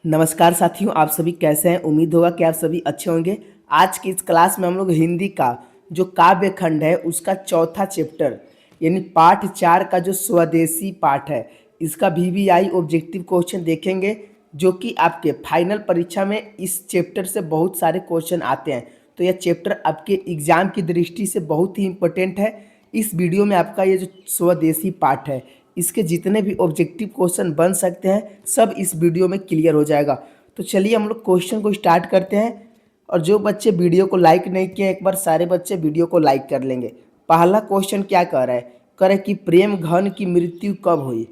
नमस्कार साथियों, आप सभी कैसे हैं। उम्मीद होगा कि आप सभी अच्छे होंगे। आज की इस क्लास में हम लोग हिंदी का जो काव्य खंड है उसका चौथा चैप्टर यानी पाठ 4 का जो स्वदेशी पाठ है इसका वीवीआई ऑब्जेक्टिव क्वेश्चन देखेंगे, जो कि आपके फाइनल परीक्षा में इस चैप्टर से बहुत सारे क्वेश्चन आते हैं। तो यह चैप्टर आपके एग्जाम की दृष्टि से बहुत ही इम्पोर्टेंट है। इस वीडियो में आपका ये जो स्वदेशी पाठ है इसके जितने भी ऑब्जेक्टिव क्वेश्चन बन सकते हैं सब इस वीडियो में क्लियर हो जाएगा। तो चलिए हम लोग क्वेश्चन को स्टार्ट करते हैं। और जो बच्चे वीडियो को लाइक नहीं किए एक बार सारे बच्चे वीडियो को लाइक कर लेंगे। पहला क्वेश्चन क्या कह रहा है, कह रहा है कि प्रेम घन की मृत्यु कब हुई।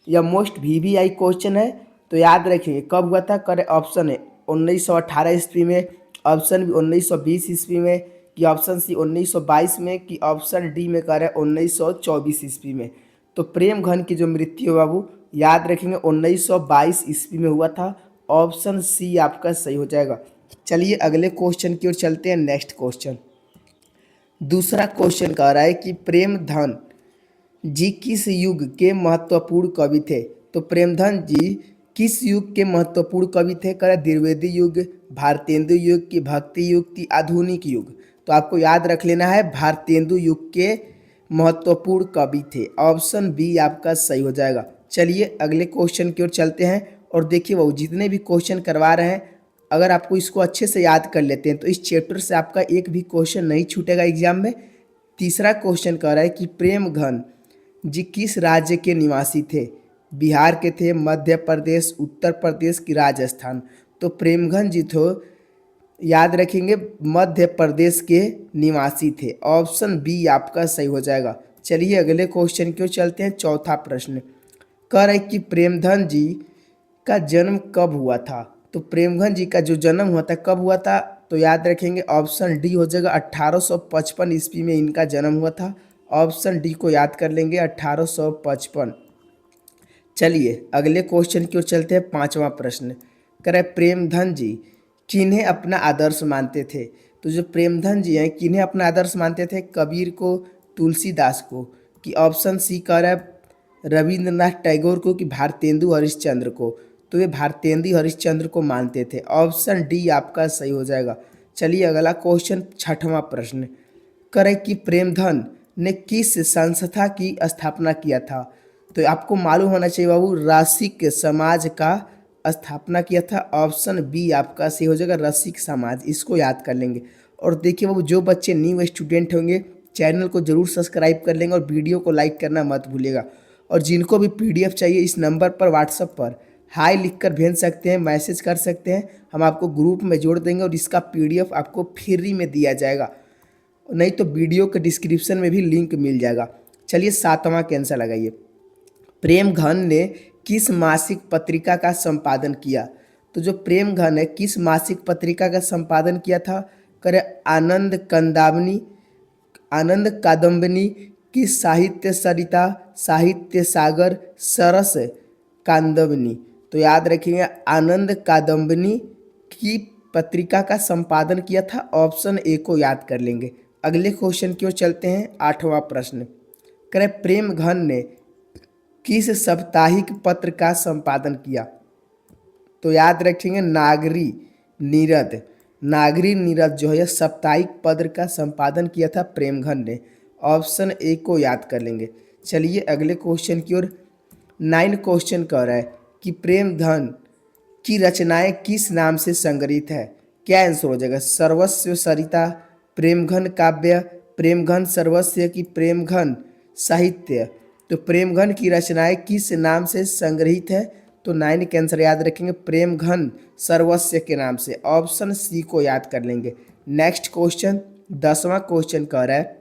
यह मोस्ट वीवीआई क्वेश्चन है, तो याद रखिए कब हुआ था। करे ऑप्शन है 1918 ईस्वी में, ऑप्शन बी 1920 ईस्वी में, कि ऑप्शन सी 1922 में, कि ऑप्शन डी में कह रहे हैं 1924 ईस्वी में। तो प्रेम घन की जो मृत्यु है बाबू याद रखेंगे 1922 ईस्वी में हुआ था। ऑप्शन सी आपका सही हो जाएगा। चलिए अगले क्वेश्चन की ओर चलते हैं। नेक्स्ट क्वेश्चन, दूसरा क्वेश्चन कह रहा है कि प्रेमधन जी किस युग के महत्वपूर्ण कवि थे। तो प्रेमधन जी किस युग के महत्वपूर्ण कवि थे। कह द्विवेदी युग, भारतेंदु युग, की भक्ति युग, की आधुनिक युग। तो आपको याद रख लेना है भारतेंदु युग के महत्वपूर्ण कवि थे। ऑप्शन बी आपका सही हो जाएगा। चलिए अगले क्वेश्चन की ओर चलते हैं। और देखिए वो जितने भी क्वेश्चन करवा रहे हैं अगर आपको इसको अच्छे से याद कर लेते हैं तो इस चैप्टर से आपका एक भी क्वेश्चन नहीं छूटेगा एग्जाम में। तीसरा क्वेश्चन कह रहा है कि प्रेम घन जी किस राज्य के निवासी थे। बिहार के थे, मध्य प्रदेश, उत्तर प्रदेश, की राजस्थान। तो प्रेमघन जी तो याद रखेंगे मध्य प्रदेश के निवासी थे। ऑप्शन बी आपका सही हो जाएगा। चलिए अगले क्वेश्चन की ओर चलते हैं। चौथा प्रश्न कह रहे कि प्रेमधन जी का जन्म कब हुआ था। तो प्रेमधन जी का जो जन्म हुआ था कब हुआ था, तो याद रखेंगे ऑप्शन डी हो जाएगा 1855 ईस्वी में इनका जन्म हुआ था। ऑप्शन डी को याद कर लेंगे 1855। चलिए अगले क्वेश्चन की ओर चलते हैं। पांचवा प्रश्न कह रहे प्रेमधन जी किन्हें अपना आदर्श मानते थे। तो जो प्रेमधन जी हैं किन्हें अपना आदर्श मानते थे, कबीर को, तुलसीदास को, कि ऑप्शन सी कह रहा है रविंद्रनाथ टैगोर को, कि भारतेंदु हरिश्चंद्र को। तो ये भारतेंदु हरिश्चंद्र को मानते थे। ऑप्शन डी आपका सही हो जाएगा। चलिए अगला क्वेश्चन छठवां प्रश्न करे कि प्रेमधन ने किस संस्था की स्थापना किया था। तो आपको मालूम होना चाहिए बाबू रसिक समाज का स्थापना किया था। ऑप्शन बी आपका सही हो जाएगा रसिक समाज, इसको याद कर लेंगे। और देखिए बाबू जो बच्चे न्यू स्टूडेंट होंगे चैनल को जरूर सब्सक्राइब कर लेंगे और वीडियो को लाइक करना मत भूलिएगा। और जिनको भी पीडीएफ चाहिए इस नंबर पर व्हाट्सएप पर हाई लिखकर भेज सकते हैं, मैसेज कर सकते हैं, हम आपको ग्रुप में जोड़ देंगे और इसका पीडीएफ आपको फ्री में दिया जाएगा। नहीं तो वीडियो के डिस्क्रिप्शन में भी लिंक मिल जाएगा। चलिए सातवां का आंसर लगाइए। प्रेमघन ने किस मासिक पत्रिका का संपादन किया। तो जो प्रेमघन है किस मासिक पत्रिका का संपादन किया था, करे आनंद कंदावनी, आनंद कादम्बिनी, की साहित्य सरिता, साहित्य सागर, सरस कादम्बिनी। तो याद रखिएगा आनंद कादम्बिनी की पत्रिका का संपादन किया था। ऑप्शन ए को याद कर लेंगे। अगले क्वेश्चन की ओर चलते हैं। आठवां प्रश्न करें प्रेमघन ने किस साप्ताहिक पत्र का संपादन किया। तो याद रखेंगे नागरी नीरद, नागरी नीरद जो है साप्ताहिक पत्र का संपादन किया था प्रेमघन ने। ऑप्शन ए को याद कर लेंगे। चलिए अगले क्वेश्चन की ओर। 9 क्वेश्चन कह रहा है कि प्रेमधन की रचनाएं किस नाम से संग्रहित है। क्या आंसर हो जाएगा, सर्वस्व सरिता, प्रेमघन काव्य, प्रेमघन सर्वस्व, की प्रेमघन साहित्य। तो प्रेमघन की रचनाएं किस नाम से संग्रहित है। तो 9 के आंसर याद रखेंगे प्रेमघन सर्वस्व के नाम से। ऑप्शन सी को याद कर लेंगे। नेक्स्ट क्वेश्चन 10वां क्वेश्चन कह रहा है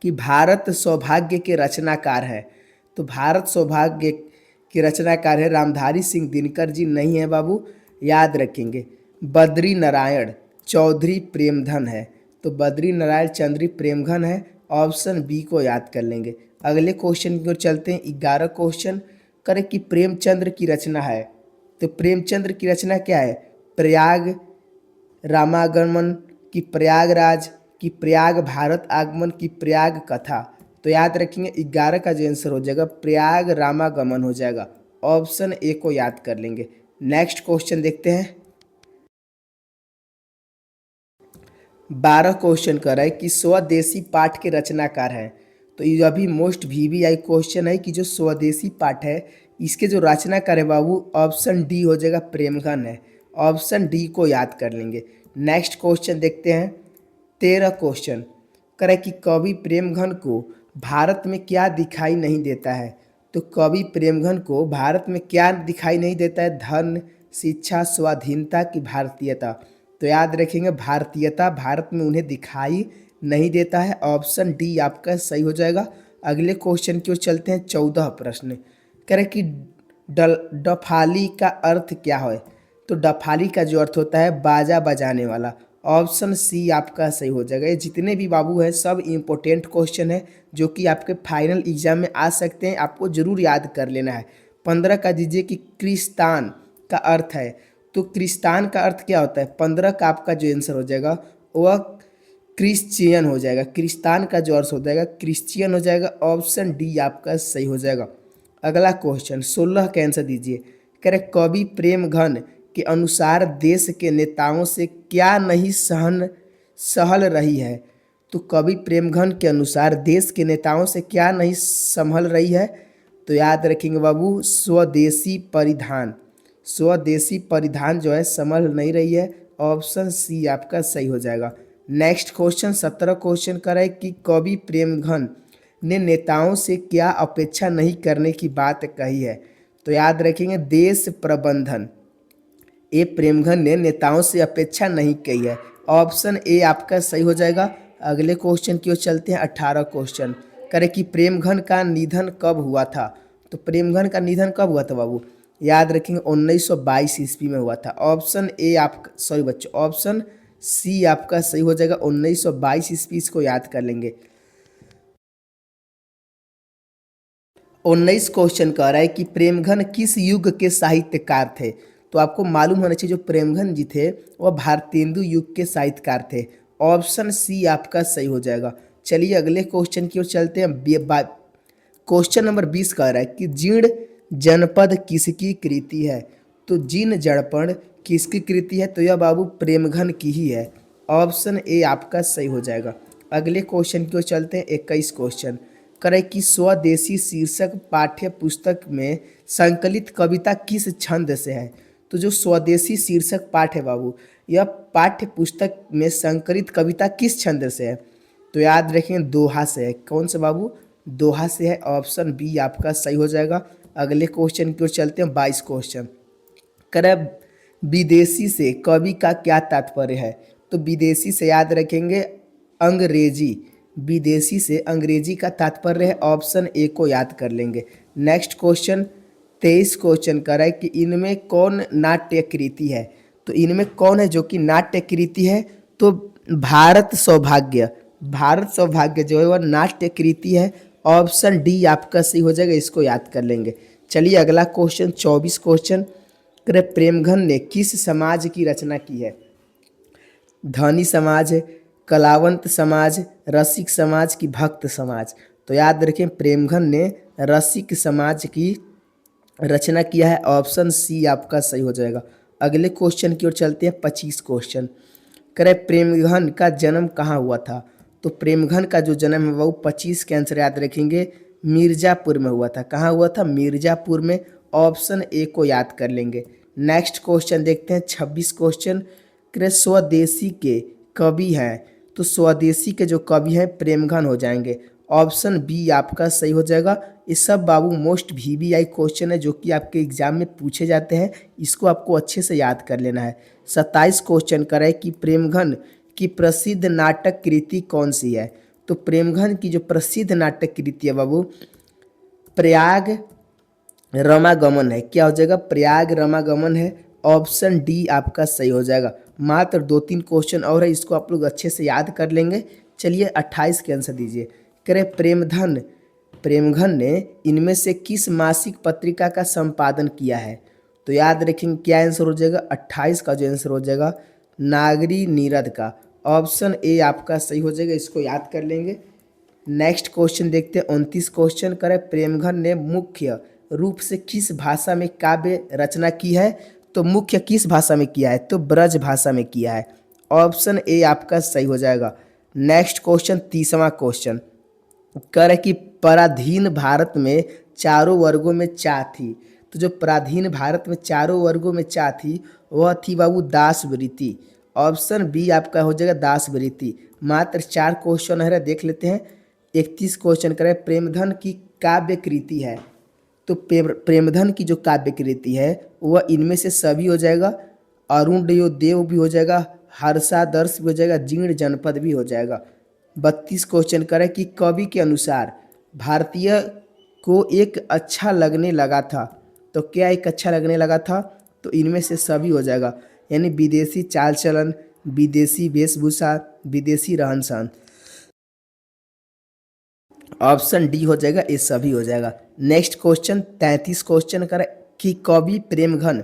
कि भारत सौभाग्य के रचनाकार है। तो भारत सौभाग्य के रचनाकार है रामधारी सिंह दिनकर जी नहीं है बाबू, याद रखेंगे बद्री नारायण चौधरी प्रेमधन है। तो बद्री नारायण चौधरी प्रेमधन है। ऑप्शन बी को याद कर लेंगे। अगले क्वेश्चन की ओर चलते हैं। 11 क्वेश्चन करें कि प्रेमचंद्र की रचना है। तो प्रेमचंद्र की रचना क्या है, प्रयाग रामागमन, की प्रयागराज, की प्रयाग भारत आगमन, की प्रयाग कथा। तो याद रखेंगे 11 का जो आंसर हो जाएगा प्रयाग रामागमन हो जाएगा। ऑप्शन ए को याद कर लेंगे। नेक्स्ट क्वेश्चन देखते हैं। 12 क्वेश्चन कर रहा है कि स्वदेशी पाठ के रचनाकार हैं। तो ये अभी मोस्ट वीवीआई क्वेश्चन है कि जो स्वदेशी पाठ है इसके जो रचनाकार है बाबू, ऑप्शन डी हो जाएगा, प्रेमघन है। ऑप्शन डी को याद कर लेंगे। नेक्स्ट क्वेश्चन देखते हैं। 13 क्वेश्चन करे कि कवि प्रेमघन को भारत में क्या दिखाई नहीं देता है। तो कवि प्रेमघन को भारत में क्या दिखाई नहीं देता है? धन, शिक्षा, स्वाधीनता की भारतीयता। तो याद रखेंगे भारतीयता, भारत में उन्हें दिखाई नहीं देता है। ऑप्शन डी आपका सही हो जाएगा। अगले क्वेश्चन की ओर चलते हैं। 14 प्रश्न करें कि डफाली का अर्थ क्या है। तो डफाली का जो अर्थ होता है बाजा बजाने वाला। ऑप्शन सी आपका सही हो जाएगा। ये जितने भी बाबू हैं सब इम्पोर्टेंट क्वेश्चन है जो कि आपके फाइनल एग्जाम में आ सकते हैं, आपको जरूर याद कर लेना है। 15 का दीजिए कि क्रिस्तान का अर्थ है। तो क्रिस्तान का अर्थ क्या होता है? 15 का आपका जो आंसर हो जाएगा वह क्रिश्चियन हो जाएगा। क्रिस्तान का जो अर्थ हो जाएगा क्रिश्चियन हो जाएगा। ऑप्शन डी आपका सही हो जाएगा। अगला क्वेश्चन 16 का आंसर दीजिए। कह रहे कवि प्रेमघन के अनुसार देश के नेताओं से क्या नहीं सहल रही है। तो कवि प्रेमघन के अनुसार देश के नेताओं से क्या नहीं संभल रही है। तो याद रखेंगे बाबू स्वदेशी परिधान। स्वदेशी परिधान जो है संभल नहीं रही है। ऑप्शन सी आपका सही हो जाएगा। नेक्स्ट क्वेश्चन 17 क्वेश्चन कर है कि कवि प्रेमघन ने नेताओं से क्या अपेक्षा नहीं करने की बात कही है। तो याद रखेंगे देश प्रबंधन। ए प्रेमघन ने नेताओं से अपेक्षा नहीं की है। ऑप्शन ए आपका सही हो जाएगा। अगले क्वेश्चन की ओर चलते हैं। 18 क्वेश्चन करें कि प्रेमघन का निधन कब हुआ था। तो प्रेमघन का निधन कब हुआ था बाबू? याद रखेंगे 1922 ईस्वी में हुआ था। ऑप्शन ए आप सॉरी बच्चों, ऑप्शन सी आपका सही हो जाएगा। 1922 ईस्वी को याद कर लेंगे। 19 क्वेश्चन कह रहा है कि प्रेमघन किस युग के साहित्यकार थे। तो आपको मालूम होना चाहिए जो प्रेमघन जी थे वह भारतेंदु युग के साहित्यकार थे। ऑप्शन सी आपका सही हो जाएगा। चलिए अगले क्वेश्चन की ओर चलते हैं। क्वेश्चन नंबर 20 कह रहा है कि जीर्ण जनपद किसकी कृति है। तो जीर्ण जनपद किसकी कृति है? तो यह बाबू प्रेमघन की ही है। ऑप्शन ए आपका सही हो जाएगा। अगले क्वेश्चन की ओर चलते हैं। 21 क्वेश्चन करे कि स्वदेशी शीर्षक पाठ्य पुस्तक में संकलित कविता किस छंद से है। तो जो स्वदेशी शीर्षक पाठ है बाबू, यह पाठ्य पुस्तक में संकलित कविता किस छंद से है। तो याद रखें दोहा से है। कौन से बाबू? दोहा से है। ऑप्शन बी आपका सही हो जाएगा। अगले क्वेश्चन की ओर चलते हैं। 22 क्वेश्चन करे विदेशी से कवि का क्या तात्पर्य है। तो विदेशी से याद रखेंगे अंग्रेजी। विदेशी से अंग्रेजी का तात्पर्य है। ऑप्शन ए को याद कर लेंगे। नेक्स्ट क्वेश्चन 23 क्वेश्चन कर रहा है कि इनमें कौन नाट्य कृति है। तो इनमें कौन है जो कि नाट्य कृति है। तो भारत सौभाग्य। भारत सौभाग्य जो है वह नाट्य कृति है। ऑप्शन डी आपका सही हो जाएगा। इसको याद कर लेंगे। चलिए अगला क्वेश्चन 24 क्वेश्चन करे प्रेमघन ने किस समाज की रचना की है। धनी समाज, कलावंत समाज, रसिक समाज की भक्त समाज। तो याद रखें प्रेमघन ने रसिक समाज की रचना किया है। ऑप्शन सी आपका सही हो जाएगा। अगले क्वेश्चन की ओर चलते हैं। 25 क्वेश्चन करें प्रेमघन का जन्म कहाँ हुआ था। तो प्रेमघन का जो जन्म है वो 25 के आंसर याद रखेंगे मिर्जापुर में हुआ था। कहाँ हुआ था? मिर्जापुर में। ऑप्शन ए को याद कर लेंगे। नेक्स्ट क्वेश्चन देखते हैं। 26 क्वेश्चन करें स्वदेशी के कवि हैं। तो स्वदेशी के जो कवि हैं प्रेमघन हो जाएंगे। ऑप्शन बी आपका सही हो जाएगा। ये सब बाबू मोस्ट वीवीआई क्वेश्चन है जो कि आपके एग्जाम में पूछे जाते हैं। इसको आपको अच्छे से याद कर लेना है। 27 क्वेश्चन करें कि प्रेमघन की प्रसिद्ध नाटक कृति कौन सी है। तो प्रेमघन की जो प्रसिद्ध नाटक कृति है बाबू प्रयाग रमागमन है। क्या हो जाएगा? प्रयाग रमागमन है। ऑप्शन डी आपका सही हो जाएगा। मात्र 2-3 क्वेश्चन और है, इसको आप लोग अच्छे से याद कर लेंगे। चलिए 28 के आंसर दीजिए। करें प्रेमघन ने इनमें से किस मासिक पत्रिका का संपादन किया है। तो याद रखेंगे क्या आंसर हो जाएगा। 28 का जो आंसर हो जाएगा नागरी नीरद का। ऑप्शन ए आपका सही हो जाएगा। इसको याद कर लेंगे। नेक्स्ट क्वेश्चन देखते हैं। 29 क्वेश्चन करें प्रेमघन ने मुख्य रूप से किस भाषा में काव्य रचना की है। तो मुख्य किस भाषा में किया है, तो ब्रज भाषा में किया है। ऑप्शन ए आपका सही हो जाएगा। नेक्स्ट क्वेश्चन, 30वां क्वेश्चन कर है कि पराधीन भारत में चारों वर्गों में चा थी। तो जो पराधीन भारत में चारों वर्गों में चा थी वह थी बाबू दासवृत्ति। ऑप्शन बी आपका हो जाएगा दासवृत्ति। मात्र 4 क्वेश्चन है, देख लेते हैं। 31 क्वेश्चन करें, प्रेमधन की काव्य कृति है। तो प्रेमधन की जो काव्य कृति है वह इनमें से सभी हो जाएगा। अरुणोदय देव भी हो जाएगा, हर्षादर्श भी हो जाएगा, जीर्ण जनपद भी हो जाएगा। 32 क्वेश्चन करें कि कवि के अनुसार भारतीय को एक अच्छा लगने लगा था। तो क्या एक अच्छा लगने लगा था, तो इनमें से सभी हो जाएगा, यानी विदेशी चाल चलन, विदेशी वेशभूषा, विदेशी रहन सहन। ऑप्शन डी हो जाएगा, ये सभी हो जाएगा। नेक्स्ट क्वेश्चन, 33 क्वेश्चन करें कि कवि प्रेमघन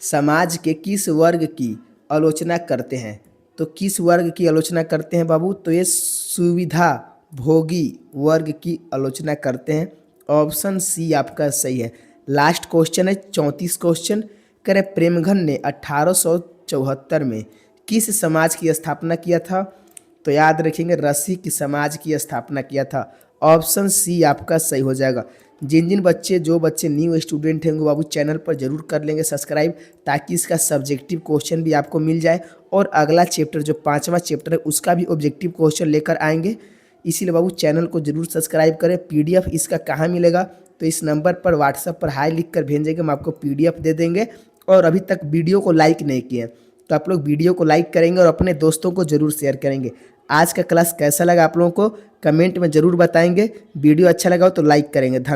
समाज के किस वर्ग की आलोचना करते हैं। तो किस वर्ग की आलोचना करते हैं बाबू, तो ये सुविधा भोगी वर्ग की आलोचना करते हैं। ऑप्शन सी आपका सही है। लास्ट क्वेश्चन है 34 क्वेश्चन करें, प्रेमघन ने 1874 में किस समाज की स्थापना किया था। तो याद रखेंगे रसिक समाज की स्थापना किया था। ऑप्शन सी आपका सही हो जाएगा। जो बच्चे न्यू स्टूडेंट हैं वो बाबू चैनल पर जरूर कर लेंगे सब्सक्राइब, ताकि इसका सब्जेक्टिव क्वेश्चन भी आपको मिल जाए और अगला चैप्टर जो 5वां चैप्टर है उसका भी ऑब्जेक्टिव क्वेश्चन लेकर आएंगे। इसीलिए बाबू चैनल को जरूर सब्सक्राइब करें। पीडीएफ इसका कहाँ मिलेगा, तो इस नंबर पर व्हाट्सएप पर हाई लिख कर भेजेंगे, हम आपको पीडीएफ दे देंगे। और अभी तक वीडियो को लाइक नहीं किए तो आप लोग वीडियो को लाइक करेंगे और अपने दोस्तों को जरूर शेयर करेंगे। आज का क्लास कैसा लगा आप लोगों को कमेंट में जरूर बताएंगे। वीडियो अच्छा लगा हो तो लाइक करेंगे। धन्यवाद।